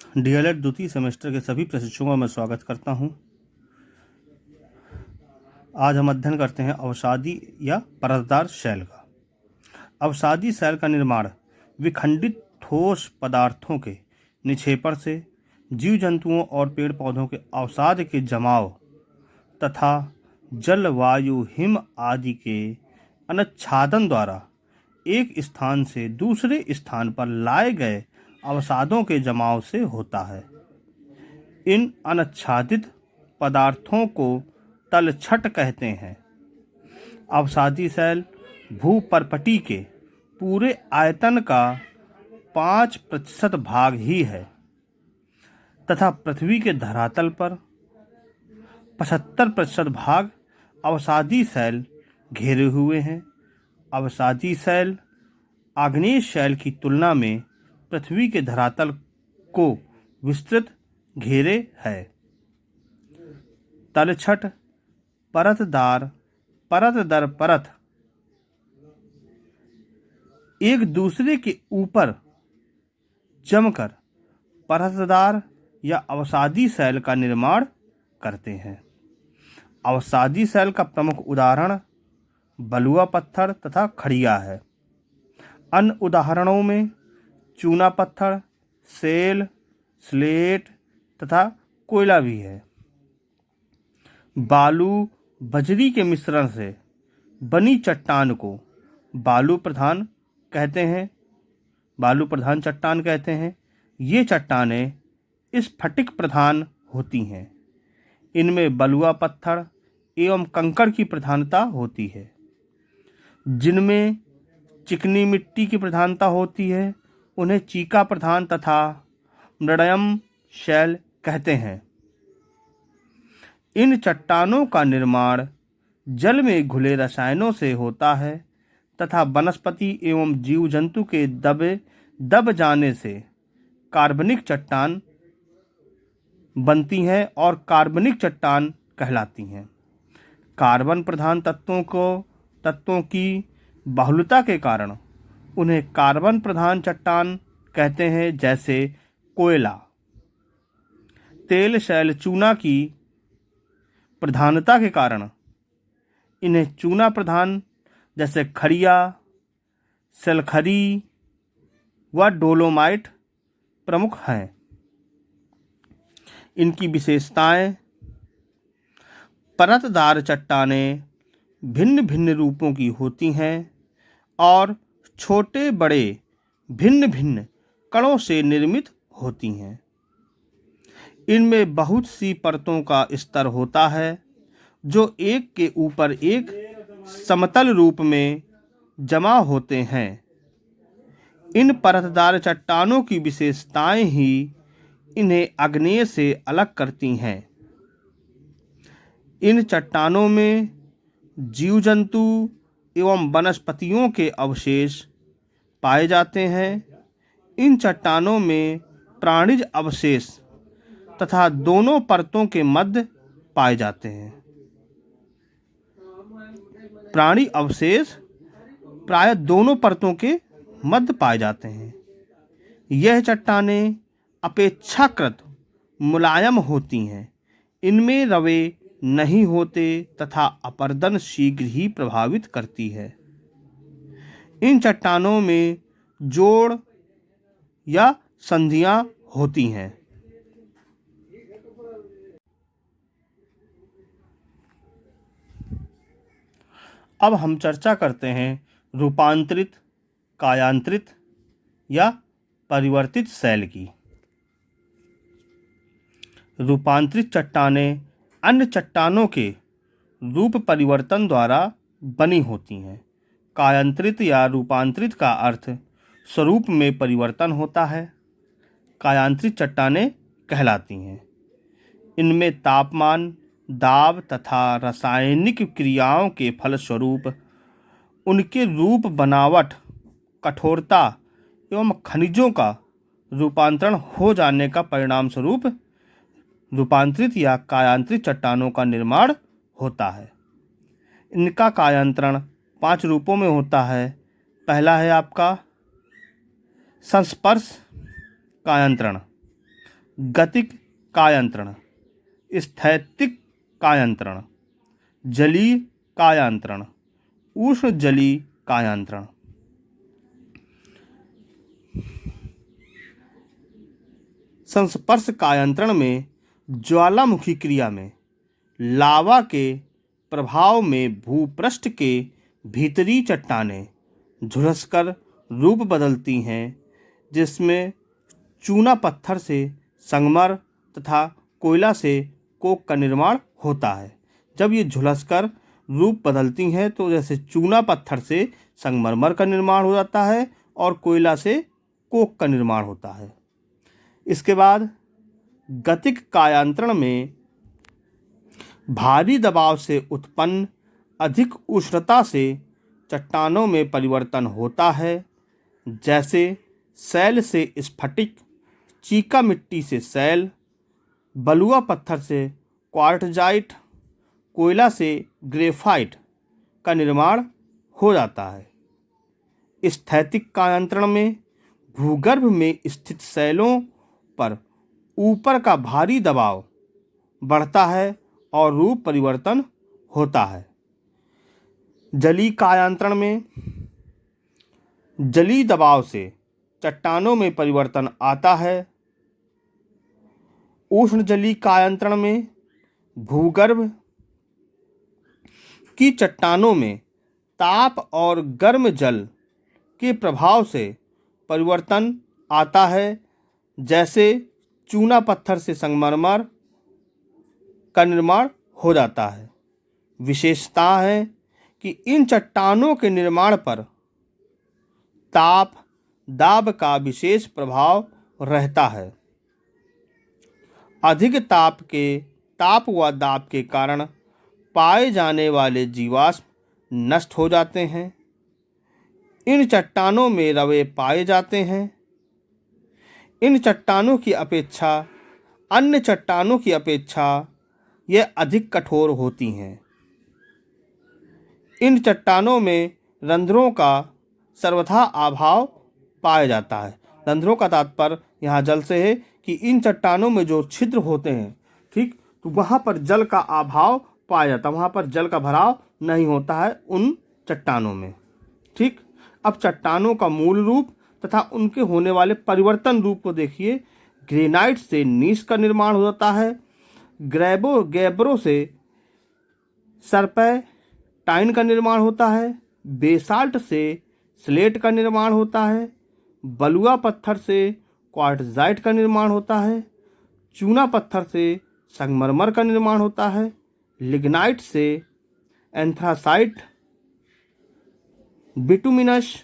DElEd द्वितीय semester के सभी प्रशिक्षुओं का मैं स्वागत करता हूं। आज हम अध्ययन करते हैं अवसादी या परतदार शैल का। अवसादी शैल का निर्माण विखंडित ठोस पदार्थों के निक्षेपण से जीव जंतुओं और पेड़ पौधों के अवसाद के जमाव तथा जल वायु हिम आदि के अनुच्छादन द्वारा एक स्थान से दूसरे स्थान पर लाए गए अवसादों के जमाव से होता है। इन अनाच्छादित पदार्थों को तलछट कहते हैं। अवसादी शैल भूपर्पटी के पूरे आयतन का 5% भाग ही है तथा पृथ्वी के धरातल पर 75% भाग अवसादी शैल घेरे हुए हैं। अवसादी शैल आग्नेय शैल की तुलना में पृथ्वी के धरातल को विस्तृत घेरे है। तलछट परतदार परत दर परत एक दूसरे के ऊपर जमकर परतदार या अवसादी शैल का निर्माण करते हैं। अवसादी शैल का प्रमुख उदाहरण बलुआ पत्थर तथा खड़िया है। अन्य उदाहरणों में चूना पत्थर, सेल, स्लेट तथा कोयला भी है। बालू बजरी के मिश्रण से बनी चट्टान को बालू प्रधान चट्टान कहते हैं। ये चट्टानें स्फटिक प्रधान होती हैं। इनमें बलुआ पत्थर एवं कंकड़ की प्रधानता होती है। जिनमें चिकनी मिट्टी की प्रधानता होती है उन्हें चीका प्रधान तथा मृडयम शैल कहते हैं। इन चट्टानों का निर्माण जल में घुले रसायनों से होता है तथा वनस्पति एवं जीव जंतु के दब जाने से कार्बनिक चट्टान बनती हैं और कार्बनिक चट्टान कहलाती हैं। कार्बन प्रधान तत्वों की बहुलता के कारण उन्हें कार्बन प्रधान चट्टान कहते हैं, जैसे कोयला। तेल शैल चूना की प्रधानता के कारण इन्हें चूना प्रधान जैसे खड़िया, सल्खरी व डोलोमाइट प्रमुख हैं। इनकी विशेषताएं: परतदार चट्टानें भिन्न भिन्न रूपों की होती हैं और छोटे बड़े भिन्न भिन्न कणों से निर्मित होती हैं। इनमें बहुत सी परतों का स्तर होता है जो एक के ऊपर एक समतल रूप में जमा होते हैं। इन परतदार चट्टानों की विशेषताएं ही इन्हें आग्नेय से अलग करती हैं। इन चट्टानों में जीव जंतु एवं वनस्पतियों के अवशेष पाए जाते हैं। इन चट्टानों में प्राणिज अवशेष तथा दोनों परतों के मध्य पाए जाते हैं। प्राणी अवशेष प्राय दोनों परतों के मध्य पाए जाते हैं। यह चट्टानें अपेक्षाकृत मुलायम होती हैं। इनमें रवे नहीं होते तथा अपरदन शीघ्र ही प्रभावित करती है। इन चट्टानों में जोड़ या संधियां होती हैं। अब हम चर्चा करते हैं रूपांतरित, कायांतरित या परिवर्तित शैल की। रूपांतरित चट्टानें अन्य चट्टानों के रूप परिवर्तन द्वारा बनी होती हैं। कायांतरित या रूपांतरित का अर्थ स्वरूप में परिवर्तन होता है। कायांतरित चट्टानें कहलाती हैं। इनमें तापमान, दाब तथा रासायनिक क्रियाओं के फलस्वरूप उनके रूप, बनावट, कठोरता एवं खनिजों का रूपांतरण हो जाने का परिणाम स्वरूप रूपांतरित या कायांतरित चट्टानों का निर्माण होता है। इनका कायांतरण 5 रूपों में होता है। पहला है आपका संस्पर्श कायांतरण। गतिक कायांतरण, स्थैतिक कायांतरण, जलीय कायांतरण, उष्ण जलीय कायांतरण। संस्पर्श कायांतरण में ज्वालामुखी क्रिया में लावा के प्रभाव में भूपृष्ठ के भीतरी चट्टानें झुलसकर रूप बदलती हैं, जिसमें चूना पत्थर से संगमर तथा कोयला से कोक का निर्माण होता है। जब ये झुलसकर रूप बदलती हैं तो जैसे चूना पत्थर से संगमरमर का निर्माण हो जाता है और कोयला से कोक का निर्माण होता है। इसके बाद गतिक कायांतरण में भारी दबाव से उत्पन्न अधिक उष्णता से चट्टानों में परिवर्तन होता है, जैसे सैल से स्फटिक, चीका मिट्टी से सैल, बलुआ पत्थर से क्वार्टजाइट, कोयला से ग्रेफाइट का निर्माण हो जाता है। स्थैतिक कायांतरण में भूगर्भ में स्थित सैलों पर ऊपर का भारी दबाव बढ़ता है और रूप परिवर्तन होता है। जलीय कायांतरण में जलीय दबाव से चट्टानों में परिवर्तन आता है। उष्ण जलीय कायांतरण में भूगर्भ की चट्टानों में ताप और गर्म जल के प्रभाव से परिवर्तन आता है, जैसे चूना पत्थर से संगमरमर का निर्माण हो जाता है। विशेषता है कि इन चट्टानों के निर्माण पर ताप दाब का विशेष प्रभाव रहता है। अधिक ताप व दाब के कारण पाए जाने वाले जीवाश्म नष्ट हो जाते हैं। इन चट्टानों में रवे पाए जाते हैं। इन चट्टानों की अपेक्षा अन्य चट्टानों की अपेक्षा यह अधिक कठोर होती हैं। इन चट्टानों में रंध्रों का सर्वथा अभाव पाया जाता है। रंध्रों का तात्पर्य यहाँ जल से है कि इन चट्टानों में जो छिद्र होते हैं, ठीक, तो वहाँ पर जल का अभाव पाया जाता है, वहाँ पर जल का भराव नहीं होता है उन चट्टानों में। ठीक, अब चट्टानों का मूल रूप तथा उनके होने वाले परिवर्तन रूप को देखिए। ग्रेनाइट से नीस का निर्माण हो जाता है। गैब्रो से सर्पेंटाइन का निर्माण होता है। बेसाल्ट से स्लेट का निर्माण होता है। बलुआ पत्थर से क्वार्टजाइट का निर्माण होता है। चूना पत्थर से संगमरमर का निर्माण होता है। लिग्नाइट से एंथ्रासाइट, बिटुमिनस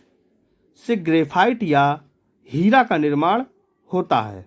से ग्रेफाइट या हीरा का निर्माण होता है।